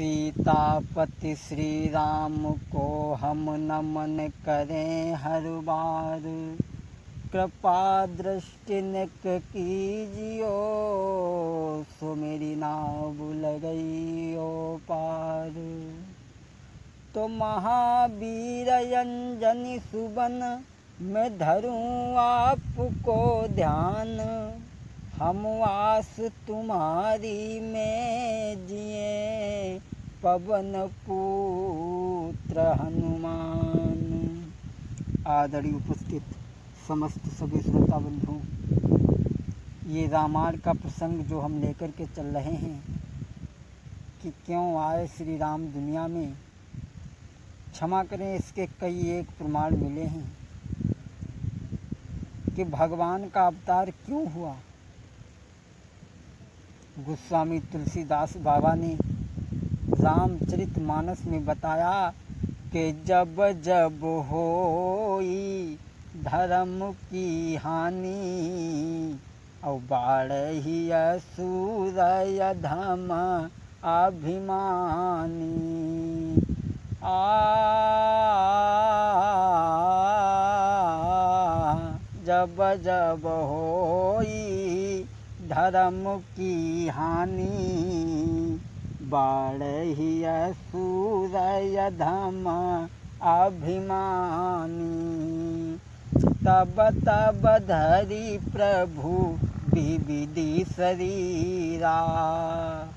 सीतापति श्री राम को हम नमन करें हर बार। कृपा दृष्टि निक कीजियो, सो मेरी नाव लगई ओ पार। तो महावीर अंजनी सुबन मैं धरूं आपको ध्यान। हम आस तुम्हारी में जिए पवन पुत्र हनुमान। आदरणीय उपस्थित समस्त सभी श्रोता बंधुओं, ये रामायण का प्रसंग जो हम लेकर के चल रहे हैं कि क्यों आए श्री राम दुनिया में, क्षमा करें इसके कई एक प्रमाण मिले हैं कि भगवान का अवतार क्यों हुआ। गोस्वामी तुलसीदास बाबा ने रामचरितमानस में बताया कि जब जब होई धर्म की हानि, और बाढ़ही असुर अधम अभिमानी। जब जब होई धर्म की हानि, बाढ़ही असुर अधम अभिमानी। तब तब धरि प्रभु विविधि शरीरा,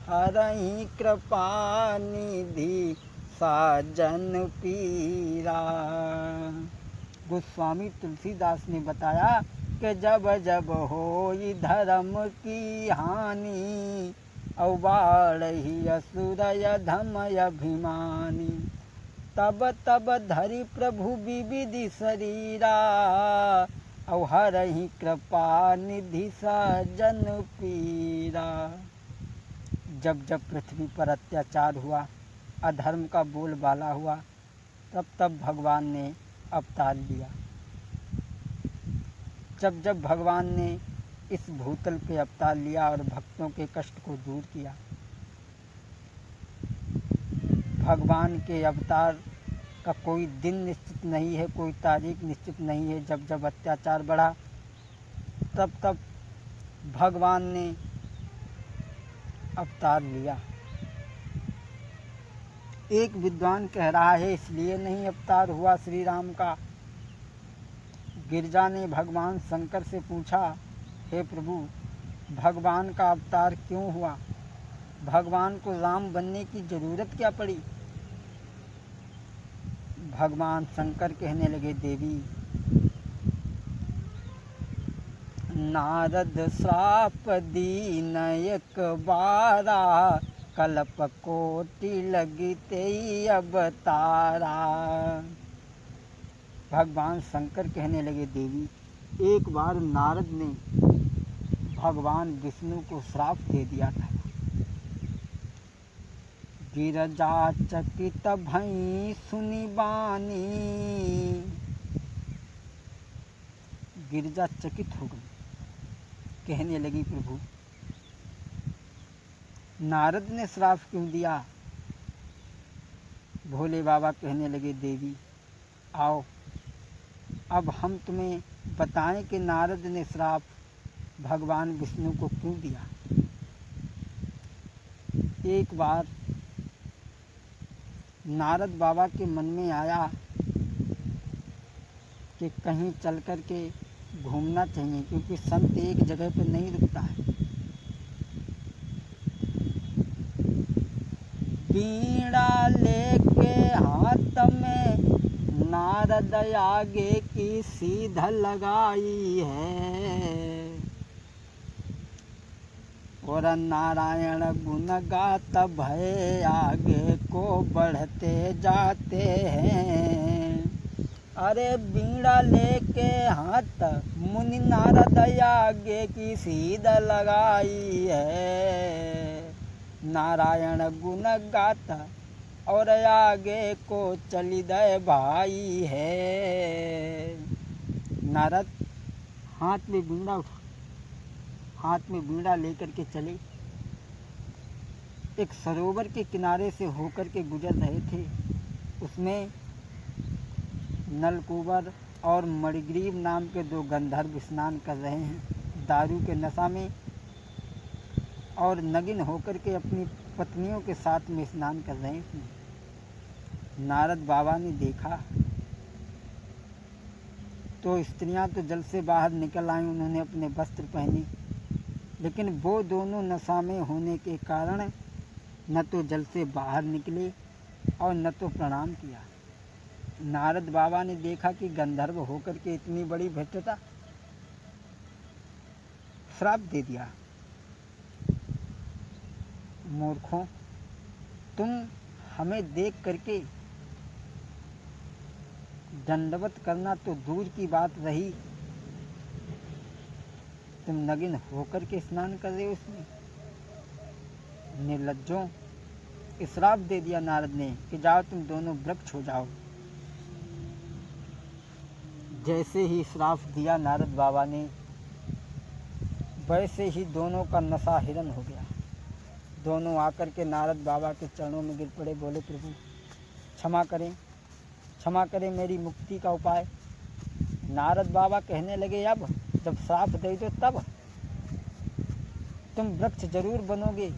हरहि कृपा निधि साजन पीरा। गोस्वामी तुलसीदास ने बताया कि जब जब होई धर्म की हानि, और बाढ़ही असुर अधम अभिमानी। तब तब धरि प्रभु विविधि शरीरा, और हरहि कृपा निधि सजन पीरा। जब जब पृथ्वी पर अत्याचार हुआ, अधर्म का बोलबाला हुआ, तब तब भगवान ने अवतार लिया। जब जब भगवान ने इस भूतल पे अवतार लिया और भक्तों के कष्ट को दूर किया। भगवान के अवतार का कोई दिन निश्चित नहीं है, कोई तारीख निश्चित नहीं है। जब जब अत्याचार बढ़ा, तब तब भगवान ने अवतार लिया। एक विद्वान कह रहा है इसलिए नहीं अवतार हुआ श्री राम का। गिरजा ने भगवान शंकर से पूछा, हे प्रभु, भगवान का अवतार क्यों हुआ? भगवान को राम बनने की जरूरत क्या पड़ी? भगवान शंकर कहने लगे, देवी, नारद श्राप दीन एक बारा, कल्प कोटि लगते अवतारा। भगवान शंकर कहने लगे, देवी, एक बार नारद ने भगवान विष्णु को श्राप दे दिया था। गिरजा चकित भई सुनि बानी। गिरजा चकित हो गई, कहने लगी, प्रभु, नारद ने श्राप क्यों दिया? भोले बाबा कहने लगे, देवी, आओ अब हम तुम्हें बताएं कि नारद ने श्राप भगवान विष्णु को क्यों दिया। एक बार नारद बाबा के मन में आया कि कहीं चल कर के घूमना चाहिए, क्योंकि संत एक जगह पर नहीं रुकता है। बीड़ा लेके हाथ में नारद आगे की सीध लगाई है, और नारायण गुण गात भय आगे को बढ़ते जाते हैं। अरे बीड़ा लेके हाथ मुनि नारद आगे की सीध लगाई है, नारायण गुण गाता और आगे को चली दे भाई है। नारद हाथ में बीड़ा उठा, हाथ में बीड़ा लेकर के चले एक सरोवर के किनारे से होकर के गुजर रहे थे। उसमें नलकूबर और मणिग्रीव नाम के 2 गंधर्व स्नान कर रहे हैं दारू के नशा में, और नगिन होकर के अपनी पत्नियों के साथ में स्नान कर रहे हैं। नारद बाबा ने देखा तो स्त्रियां तो जल से बाहर निकल आईं, उन्होंने अपने वस्त्र पहने, लेकिन वो दोनों नशा में होने के कारण न तो जल से बाहर निकले और न तो प्रणाम किया। नारद बाबा ने देखा कि गंधर्व होकर के इतनी बड़ी भ्रष्टता, श्राप दे दिया। मूर्खों, तुम हमें देख करके दंडवत करना तो दूर की बात रही, तुम नगिन होकर के स्नान कर रहे हो उसमें। निर्लज्जों, श्राप दे दिया नारद ने कि जाओ तुम दोनों वृक्ष हो जाओ। जैसे ही श्राप दिया नारद बाबा ने, वैसे ही दोनों का नशा हिरण हो गया। दोनों आकर के नारद बाबा के चरणों में गिर पड़े, बोले प्रभु क्षमा करें, क्षमा करें, मेरी मुक्ति का उपाय। नारद बाबा कहने लगे, अब जब श्राप दे दो तब तुम वृक्ष जरूर बनोगे,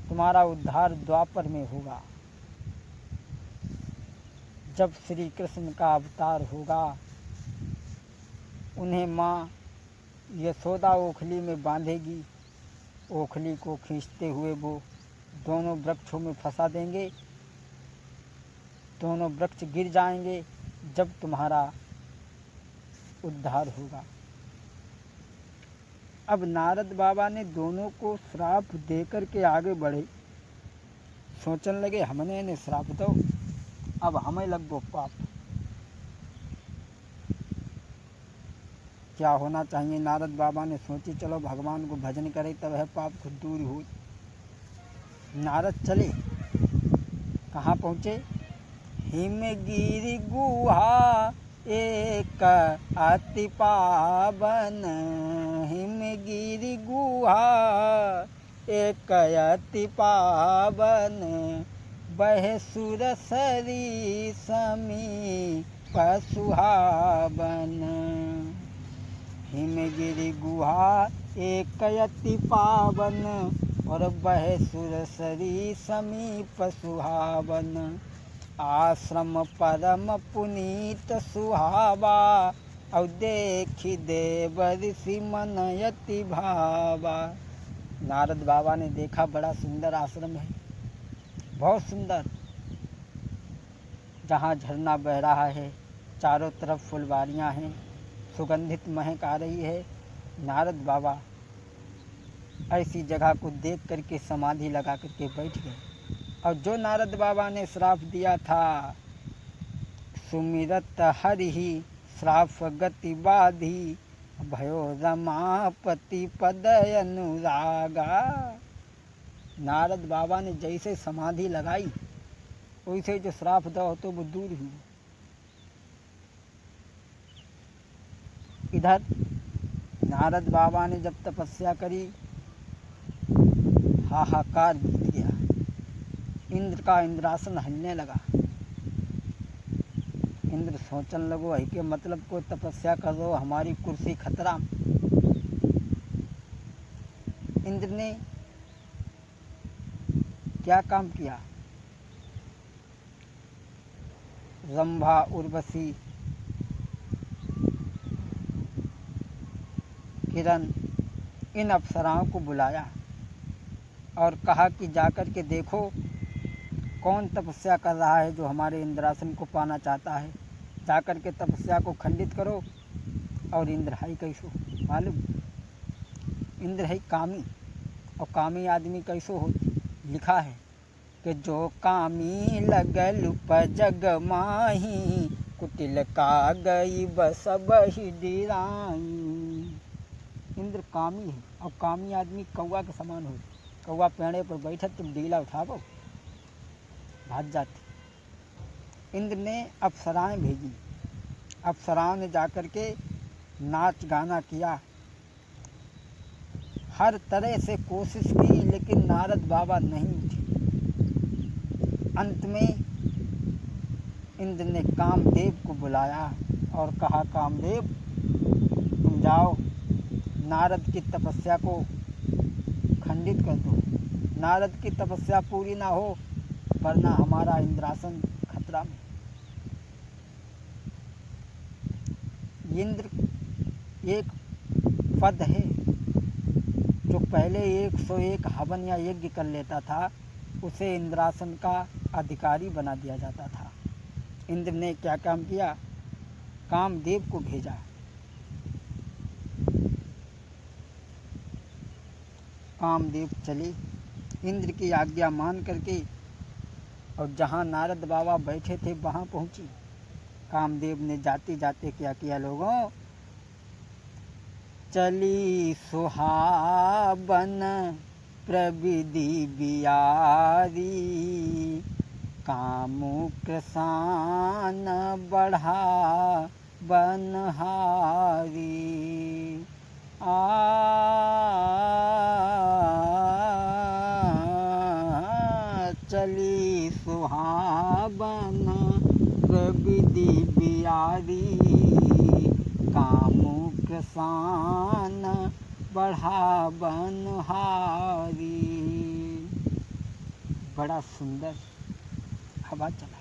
तुम्हारा उद्धार द्वापर में होगा। जब श्री कृष्ण का अवतार होगा, उन्हें माँ यशोदा ओखली में बांधेगी, ओखली को खींचते हुए वो दोनों वृक्षों में फंसा देंगे, दोनों वृक्ष गिर जाएंगे, जब तुम्हारा उद्धार होगा। अब नारद बाबा ने दोनों को श्राप देकर के आगे बढ़े, सोचने लगे हमने इन्हें श्राप दो, अब हमें लग गो पाप। क्या होना चाहिए? नारद बाबा ने सोची चलो भगवान को भजन करे तब है पाप खुद दूर हो। नारद चले, कहाँ पहुँचे? हिमगिरि गुहा एक अति पावन, हिमगिरि गुहा एक अति पावन, बह सुरसरी समीप सुहावन। हिमगिरि गुहा एक अति पावन, और बह सुरसरी समीप सुहावन। आश्रम परम पुनीत सुहावा, और देखी देव ऋषि मन यति भावा। नारद बाबा ने देखा बड़ा सुंदर आश्रम है, बहुत सुंदर, जहाँ झरना बह रहा है, चारों तरफ फुलवारियाँ हैं, सुगंधित महक आ रही है। नारद बाबा ऐसी जगह को देख करके समाधि लगा करके बैठ गए। और जो नारद बाबा ने श्राप दिया था, सुमिरत हरि श्राप गति बाधी, भयो रमापति पद अनुरागा। नारद बाबा ने जैसे समाधि लगाई, वैसे जो श्राप दो तो वो दूर हुई। इधर नारद बाबा ने जब तपस्या करी, हाहाकार बीत गया, इंद्र का इंद्रासन हिलने लगा। इंद्र सोचने लगो है कि मतलब कोई तपस्या कर दो, हमारी कुर्सी खतरा। इंद्र ने क्या काम किया? रंभा, उर्वशी, किरण, इन अप्सराओं को बुलाया और कहा कि जाकर के देखो कौन तपस्या कर रहा है जो हमारे इंद्रासन को पाना चाहता है, जाकर के तपस्या को खंडित करो। और इंद्र है कैसो मालूम? इंद्र है कामी, और कामी आदमी कैसो हो? लिखा है कि जो कामी लगल उपजग माही, कुटिल का गई बस बही डिराई। इंद्र कामी है, और कामी आदमी कौवा के समान हो। कौवा पेड़े पर बैठा, तुम डीला उठाओ भाग जाती। इंद्र ने अप्सराएं भेजी, अप्सराओं ने जाकर के नाच गाना किया, हर तरह से कोशिश की, लेकिन नारद बाबा नहीं उठे। अंत में इंद्र ने कामदेव को बुलाया और कहा, कामदेव तुम जाओ, नारद की तपस्या को खंडित कर दो। नारद की तपस्या पूरी ना हो वरना हमारा इंद्रासन खतरा में। इंद्र एक पद है जो पहले 101 हवन या यज्ञ कर लेता था, उसे इंद्रासन का अधिकारी बना दिया जाता था। इंद्र ने क्या काम किया, कामदेव को भेजा। कामदेव चले इंद्र की आज्ञा मान करके और जहाँ नारद बाबा बैठे थे वहाँ पहुँची। कामदेव ने जाते जाते क्या किया, लोगों, चली सुहावन प्रविधि बियारी, कामु कृसान बढ़ा बनहारी। चली सुहावन प्रविधि बियारी, कामु कृसान बढ़ा बनहारी। बड़ा सुंदर हवा चला।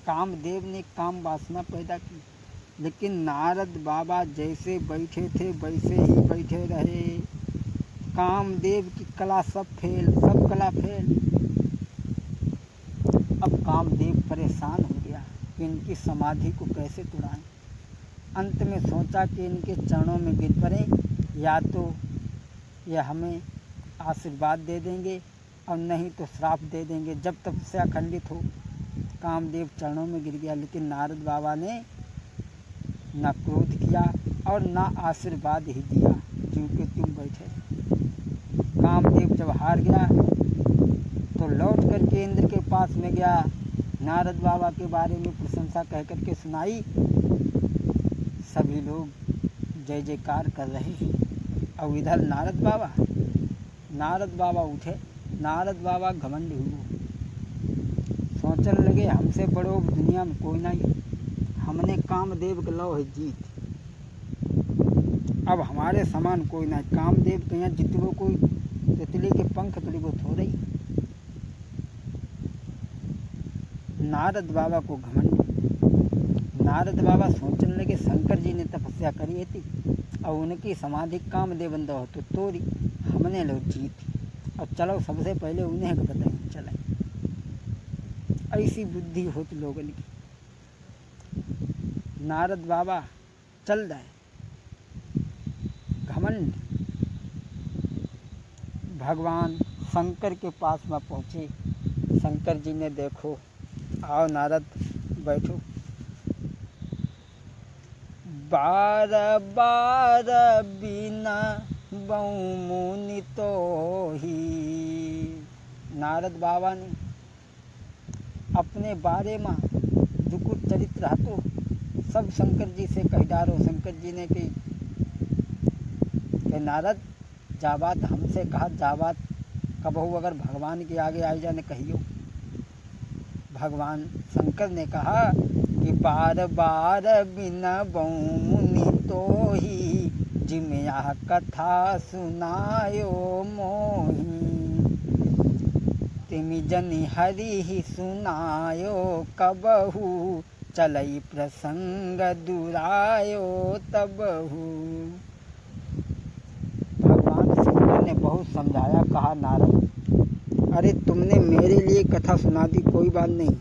कामदेव ने काम वासना पैदा की, लेकिन नारद बाबा जैसे बैठे थे वैसे ही बैठे रहे। कामदेव की कला सब फेल, सब कला फेल। अब कामदेव परेशान हो गया कि इनकी समाधि को कैसे तोड़ाएं। अंत में सोचा कि इनके चरणों में गिर पड़े, या तो ये हमें आशीर्वाद दे देंगे और नहीं तो श्राप दे देंगे जब तपस्या खंडित हो। कामदेव चरणों में गिर गया, लेकिन नारद बाबा ने न क्रोध किया और न आशीर्वाद ही दिया, क्योंकि तुम बैठे। कामदेव जब हार गया तो लौट करके इंद्र के पास में गया, नारद बाबा के बारे में प्रशंसा कह करके सुनाई। सभी लोग जय जयकार कर रहे हैं और इधर नारद बाबा उठे। नारद बाबा घमंड हुए, सोचने लगे हमसे बड़ो दुनिया में कोई नहीं, हमने कामदेव के लो है जीत, अब हमारे समान कोई नहीं। कामदेव के यहाँ जितने कोई तितली के पंख थोड़ी बहुत हो रही। नारद बाबा को घमंड। नारद बाबा सोचने लगे शंकर जी ने तपस्या करी थी और उनकी समाधि कामदेव हो तो तोड़ी, हमने लो जीत, और चलो सबसे पहले उन्हें बताएं चले। ऐसी बुद्धि होती लोगों की। नारद बाबा चल रहे, घमंड। भगवान शंकर के पास में पहुँचे। शंकर जी ने देखो, आओ नारद बैठो। बार बार बिना बहु मुनि तो ही। नारद बाबा ने अपने बारे में जो कुछ चरित्र हतो सब शंकर जी से कह डारो। शंकर जी ने कि नारद जा बात हमसे कहा, जा बात कबहू अगर भगवान के आगे आई जाने कहियो। भगवान शंकर ने कहा कि बार बार बिना बहु मुनि तो ही, जिम यह कथा सुनायो मोही। तिमि जनि हरि ही सुनायो कबहू, चलई प्रसंग दुरायो तबहू। भगवान शंकर ने बहुत समझाया, कहा नारद अरे तुमने मेरे लिए कथा सुना दी, कोई बात नहीं,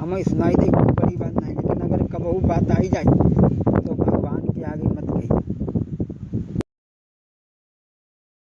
हमें सुनाई दे, कोई बड़ी बात